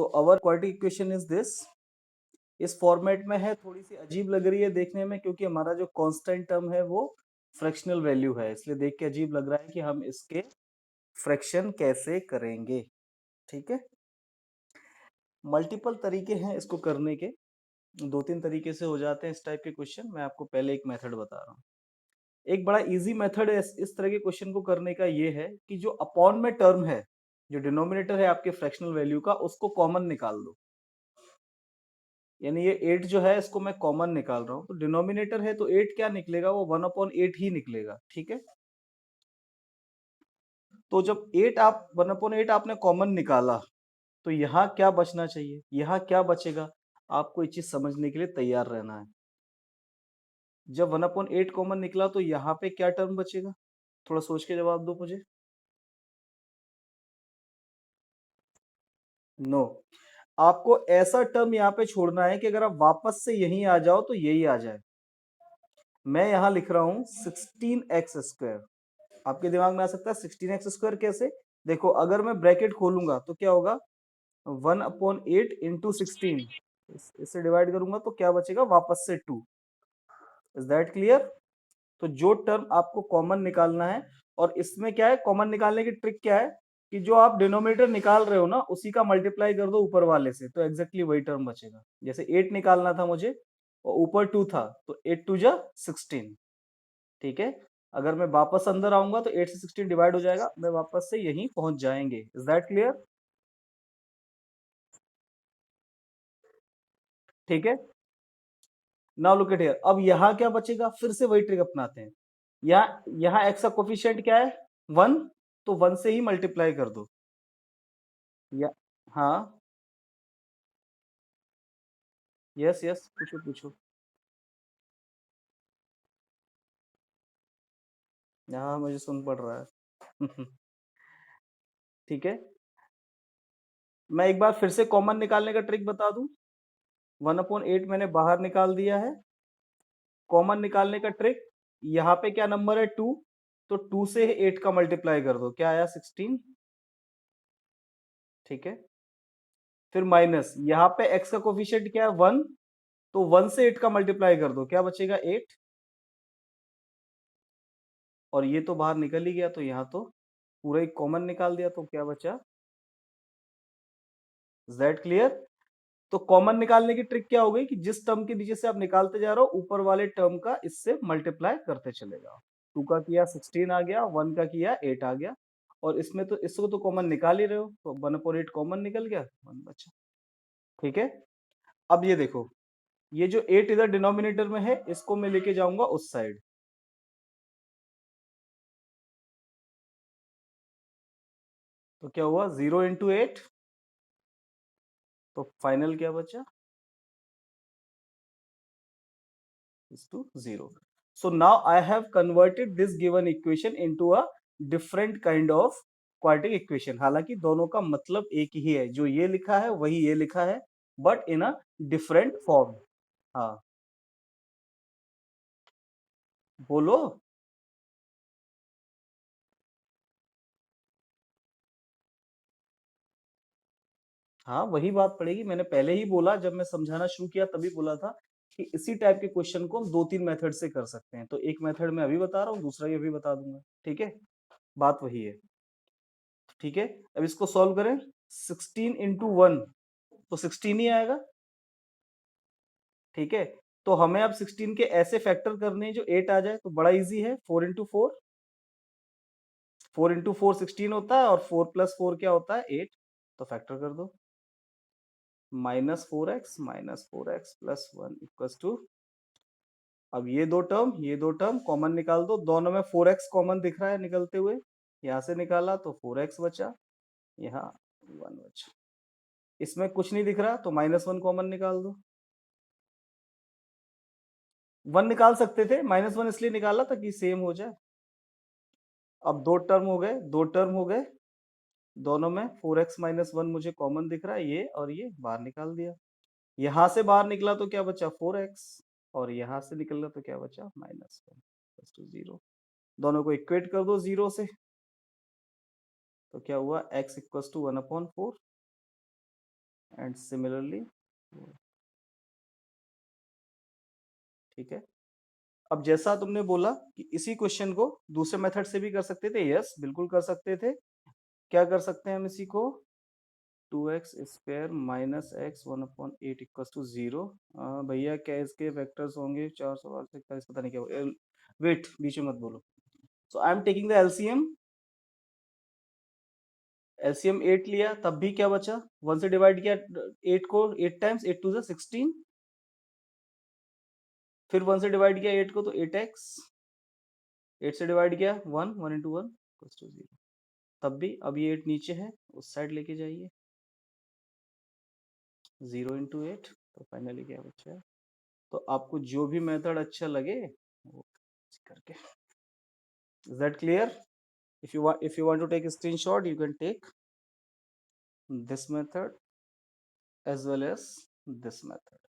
तो अवर quadratic equation is this. इस format में है, थोड़ी सी अजीब लग रही है देखने में क्योंकि हमारा जो कांस्टेंट टर्म है वो फ्रैक्शनल वैल्यू है, इसलिए देख के अजीब लग रहा है कि हम इसके फ्रैक्शन कैसे करेंगे। ठीक है, मल्टीपल तरीके हैं इसको करने के, 2-3 तरीके से हो जाते हैं इस टाइप के क्वेश्चन। मैं आपको पहले एक मेथड बता रहा हूँ। एक बड़ा इजी मेथड है इस तरह के क्वेश्चन को करने का, ये है कि जो अपॉन में टर्म है, जो डिनोमिनेटर है आपके फ्रैक्शनल वैल्यू का, उसको कॉमन निकाल दो। यानी ये 8 जो है इसको मैं कॉमन निकाल रहा हूँ, तो डिनोमिनेटर है तो 8 क्या निकलेगा, वो 1/8 ही निकलेगा। ठीक है, तो जब 1/8 आपने कॉमन निकाला तो यहाँ क्या बचना चाहिए, यहाँ क्या बचेगा, आपको ये चीज समझने के लिए तैयार रहना है। जब 1/8 कॉमन निकला तो यहाँ पे क्या टर्म बचेगा, थोड़ा सोच के जवाब दो मुझे। नो, आपको ऐसा टर्म यहाँ पे छोड़ना है कि अगर आप वापस से यहीं आ जाओ तो यही आ जाए। मैं यहाँ लिख रहा हूँ 16x²। आपके दिमाग में आ सकता है 16x² कैसे, देखो अगर मैं ब्रैकेट खोलूंगा तो क्या होगा, 1/8 इंटू 16, इससे डिवाइड करूंगा तो क्या बचेगा, वापस से 2। Is that clear. तो जो टर्म आपको कॉमन निकालना है, और इसमें क्या है, कॉमन निकालने की ट्रिक क्या है कि जो आप डिनोमिनेटर निकाल रहे हो ना उसी का मल्टीप्लाई कर दो ऊपर वाले से, तो एग्जैक्टली वही टर्म बचेगा। जैसे 8 निकालना था मुझे और ऊपर 2 था, तो 8 2 जा 16। ठीक है, अगर मैं वापस अंदर आऊंगा तो 8 से 16 डिवाइड हो जाएगा, मैं वापस से यहीं पहुंच जाएंगे। Is that clear. ठीक है, नाउ लुक एट हियर, अब यहाँ क्या बचेगा, फिर से वही ट्रिक अपनाते हैं। यहाँ यहाँ एक्स का कोफिशिएंट क्या है, 1, तो 1 से ही मल्टीप्लाई कर दो। या हाँ, यस यस, पूछो पूछो। यहाँ मुझे सुन पड़ रहा है। ठीक है, मैं एक बार फिर से कॉमन निकालने का ट्रिक बता दूं। 1/8 मैंने बाहर निकाल दिया है। कॉमन निकालने का ट्रिक, यहाँ पे क्या नंबर है, 2, तो 2 से 8 का मल्टीप्लाई कर दो, क्या आया, 16। ठीक है, फिर माइनस, यहाँ पे x का कोफिशिएंट क्या है, 1, तो 1 से 8 का मल्टीप्लाई कर दो, क्या बचेगा, 8। और ये तो बाहर निकल ही गया, तो यहाँ तो पूरा ही कॉमन निकाल दिया, तो क्या बचा, z क्लियर। तो कॉमन निकालने की ट्रिक क्या हो गई कि जिस टर्म के नीचे से आप निकालते जा रहे हो, ऊपर वाले टर्म का इससे मल्टीप्लाई करते चले जाओ। 2 का किया 16 आ गया, 1 का किया 8 आ गया, और इसमें तो इसको तो कॉमन निकाल ही रहे हो, तो 1/8 कॉमन निकल गया, 1 बचा। ठीक है, अब ये देखो, ये जो 8 इधर डिनोमिनेटर में है, इसको मैं लेके जाऊंगा उस साइड, तो क्या हुआ, 0 इंटू 8, तो फाइनल क्या बचा, is to 0. So now I have converted this given equation into a different kind of quadratic equation. हालांकि दोनों का मतलब एक ही है, जो ये लिखा है वही ये लिखा है, but in a different form. हाँ, बोलो। हाँ, वही बात पड़ेगी, मैंने पहले ही बोला, जब मैं समझाना शुरू किया तभी बोला था कि इसी टाइप के क्वेश्चन को हम 2-3 मेथड से कर सकते हैं। तो एक मेथड मैं अभी बता रहा हूँ, दूसरा ये अभी बता दूंगा। ठीक है, बात वही है। ठीक है, अब इसको सॉल्व करें, 16 इंटू 1, तो 16 ही आएगा। ठीक है, तो हमें अब 16 के ऐसे फैक्टर करने हैं जो 8 आ जाए, तो बड़ा इजी है, 4 इंटू 4, 4 इंटू 4 16 होता है, और 4 प्लस 4 क्या होता है, 8, तो फैक्टर कर दो, -4x प्लस 1 इक्वल्स टू, अब ये दो टर्म कॉमन निकाल दो, दोनों में 4x कॉमन दिख रहा है निकलते हुए, यहां से निकाला तो 4x बचा, यहाँ 1 बचा, इसमें कुछ नहीं दिख रहा तो -1 कॉमन निकाल दो। 1 निकाल सकते थे, -1 इसलिए निकाला ताकि सेम हो जाए। अब दो टर्म हो गए, दोनों में 4x-1 मुझे कॉमन दिख रहा है, ये और ये बाहर निकाल दिया, यहां से बाहर निकला तो क्या बचा, 4x, और यहां से निकला तो क्या बचा, -1 0। दोनों को इक्वेट कर दो 0 से, तो क्या हुआ, x = 1/4, एंड सिमिलरली, ठीक है। अब जैसा तुमने बोला कि इसी क्वेश्चन को दूसरे मेथड से भी कर सकते थे, यस बिल्कुल कर सकते थे। क्या कर सकते हैं हम इसी को, 2x square minus x 1/8 equals to 0। भैया क्या इसके वेक्टर्स होंगे 400 पता नहीं क्या, वेट बीच में मत बोलो। So I am taking the LCM, LCM 8 लिया, तब भी क्या बचा, 1 से डिवाइड किया 8 को, 8 टाइम्स 8 टू 16, फिर 1 से डिवाइड किया 8 को तो 8x, 8 से डिवाइड किया 1, 1 इंटू 1 इक्वल्स टू 0। तब भी अब ये 8 नीचे है, उस साइड लेके जाइए, 0 इंटू 8, तो फाइनली क्या बचा है। तो आपको जो भी मेथड अच्छा लगे वो करके, is that clear? if you want to take a screenshot, you can take this method as well as this method.